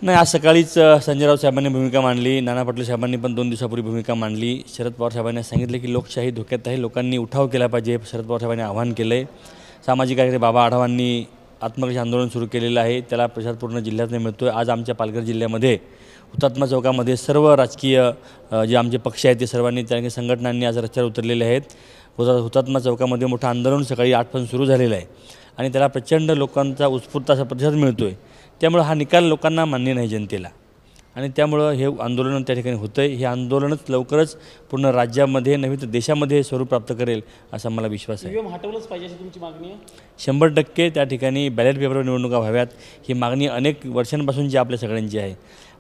नाही, आज सकाळीच संजय राऊत साहेबांनी भूमिका मांडली, नाना पाटील साहेबांनी पण 2 दिवसापूर्वी भूमिका मांडली। शरद पवार साहेबांनी सांगितले की लोकशाही धोक्यात आहे, लोकांनी उठाव केला पाहिजे। शरद पवार साहेबांनी आवाहन केलं आहे। सामाजिक कार्यकर्ते बाबा आढावांनी आत्महत्या आंदोलन सुरू केलेलं आहे, त्याला प्रसाद पूर्ण जिल्ह्यात मिळतो आहे। आज आमच्या पालघर जिल्ह्यामध्ये हुतात्मा चौकामध्ये सर्व राजकीय जे आमचे पक्ष आहेत ते सर्वांनी त्या संघटनांनी आज रस्त्यावर उतरलेले आहेत। हुतात्मा चौकामध्ये मोठं आंदोलन सकाळी 8 पासून सुरू झालेलं आहे आणि त्याला प्रचंड लोकांचा उत्स्फूर्त असा प्रतिसाद मिळतो आहे। त्यामुळे हा निकाल लोकांना मान्य नाही जनतेला, आणि त्यामुळं हे आंदोलन त्या ठिकाणी होतं आहे। हे आंदोलनच लवकरच पूर्ण राज्यामध्ये नव्हे तर देशामध्ये स्वरूप प्राप्त करेल असा मला विश्वास आहे। ईव्हीएम हटवलंच पाहिजे अशी तुमची मागणी आहे? 100% त्या ठिकाणी बॅलेट पेपरवर निवडणुका व्हाव्यात ही मागणी अनेक वर्षांपासूनची आपल्या सगळ्यांची आहे,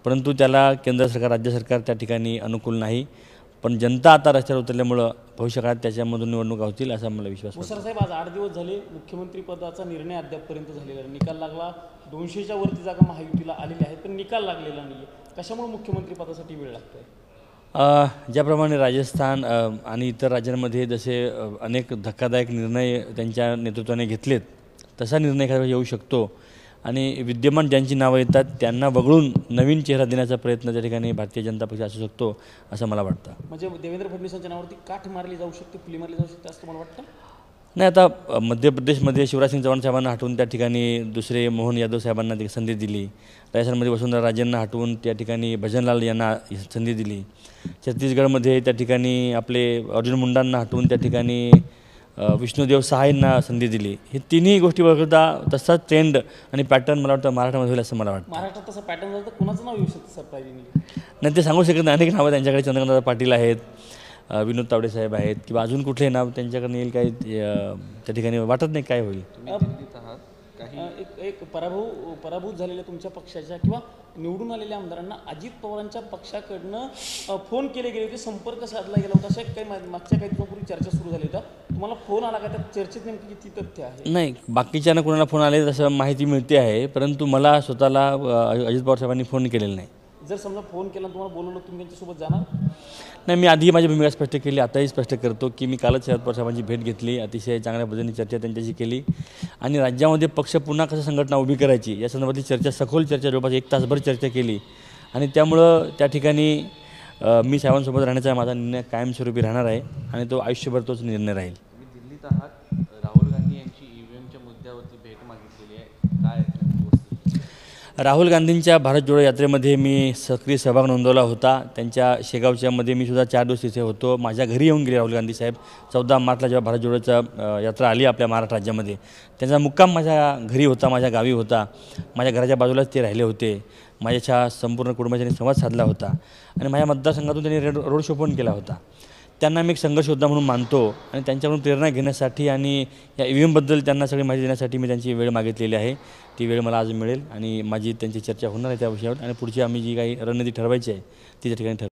परंतु त्याला केंद्र सरकार राज्य सरकार त्या ठिकाणी अनुकूल नाही। पण जनता आता रस्त्यावर उतरल्यामुळं भविष्यकाळात त्याच्यामधून निवडणुका होतील असा मला विश्वास आहे। मुसर साहेब, आज 8 दिवस झाले मुख्यमंत्री पदाचा निर्णय अद्यापपर्यंत झालेला नाही। निकाल लागला, 200च्या वरती जागा महायुतीला आलेली आहेत, पण निकाल लागलेला नाही आहे। कशामुळे मुख्यमंत्री पदासाठी वेळ लागतोय? ज्याप्रमाणे राजस्थान आणि इतर राज्यांमध्ये जसे अनेक धक्कादायक निर्णय त्यांच्या नेतृत्वाने घेतलेत, तसा निर्णय एखाद्या येऊ शकतो आणि विद्यमान ज्यांची नावं येतात त्यांना वगळून नवीन चेहरा देण्याचा प्रयत्न त्या ठिकाणी भारतीय जनता पक्ष असू शकतो असं मला वाटतं। म्हणजे देवेंद्र फडणवीसांच्या नावावरती काठ मारली जाऊ शकते, फुली मारली जाऊ शकते असं मला वाटतं? नाही, आता मध्य प्रदेशमध्ये शिवराजसिंग चौहान साहेबांना हटवून त्या ठिकाणी दुसरे मोहन यादव साहेबांना ती संधी दिली। राजस्थानमध्ये वसुंधरा राजेंना हटवून त्या ठिकाणी भजनलाल यांना संधी दिली। छत्तीसगडमध्ये त्या ठिकाणी आपले अर्जुन मुंडांना हटवून त्या ठिकाणी विष्णुदेव सहायंना संधी दिली। हे तिन्ही गोष्टी बघता तसाच ट्रेंड आणि पॅटर्न मला वाटतं महाराष्ट्रामध्ये होईल असं मला वाटतं। महाराष्ट्रात तसं पॅटर्न झालं तर कुणाचं नाव येऊ शकतं सरप्राईजिंगली? नाही, ते सांगू शकत नाही। अनेक नावं त्यांच्याकडे, चंद्रकांत पाटील आहेत, विनोद तावडे साहेब आहेत, किंवा अजून कुठले नाव त्यांच्याकडे येईल काही त्या ठिकाणी वाटत नाही काय होईल। एक पराभूत झालेल्या तुमच्या पक्षाच्या किंवा निवडून आलेल्या आमदारांना अजित पवारांच्या पक्षाकडनं फोन केले गेले होते, संपर्क साधला गेला होता, अशा काही मागच्या काही दिवसापूर्वी चर्चा सुरू झाली होती। तुम्हाला फोन आला का? त्या चर्चेत नेमकी किती तथ्य आहे? नाही, बाकीच्यांना कोणाला फोन आले तसं माहिती मिळते आहे, परंतु मला स्वतःला अजित पवार साहेबांनी फोन केलेला नाही। जर समजा फोन केला तुम्हाला बोलवलं, तुम्ही त्यांच्यासोबत जाणार? नाही, मी आधी माझी भूमिका स्पष्ट केली, आताही स्पष्ट करतो की मी कालच शरद पवार साहेबांची भेट घेतली, अतिशय चांगल्या पद्धतीने चर्चा त्यांच्याशी केली आणि राज्यामध्ये पक्ष पुन्हा कसं संघटना उभी करायची या संदर्भातली चर्चा, सखोल चर्चा जवळपास 1 तासभर चर्चा केली आणि त्यामुळं त्या ठिकाणी मी साहेबांसोबत राहण्याचा माझा निर्णय कायमस्वरूपी राहणार आहे आणि तो आयुष्यभर तोच निर्णय राहील। तुम्ही दिल्लीत आहात, राहुल गांधी यांची ईव्हीएमच्या मुद्द्यावरती भेट मागितलेली आहे, काय? राहुल गांधींच्या भारत जोडो यात्रेमध्ये मी सक्रिय सहभाग नोंदवला होता। त्यांच्या शेगावच्यामध्ये मी सुद्धा 4 दिवस तिथे होतो। माझ्या घरी येऊन गेले राहुल गांधी साहेब। 14 मार्चला जेव्हा भारत जोडोचा यात्रा आली आपल्या महाराष्ट्र राज्यामध्ये, त्यांचा मुक्काम माझ्या घरी होता, माझ्या गावी होता। माझ्या घराच्या बाजूलाच ते राहिले होते। माझ्या संपूर्ण कुटुंबाच्याने संवाद साधला होता आणि माझ्या मतदारसंघातून त्यांनी रोड शो पण केला होता। त्यांना मी एक संघर्ष योद्धा म्हणून मानतो आणि त्यांच्याकडून प्रेरणा घेण्यासाठी आणि या ईव्हीएमबद्दल त्यांना सगळी माहिती देण्यासाठी मी त्यांची वेळ मागितलेली आहे। ती वेळ मला आज मिळेल आणि माझी त्यांची चर्चा होणार आहे त्या विषयावर आणि पुढची आम्ही जी काही रणनीती ठरवायची आहे ती त्या ठिकाणी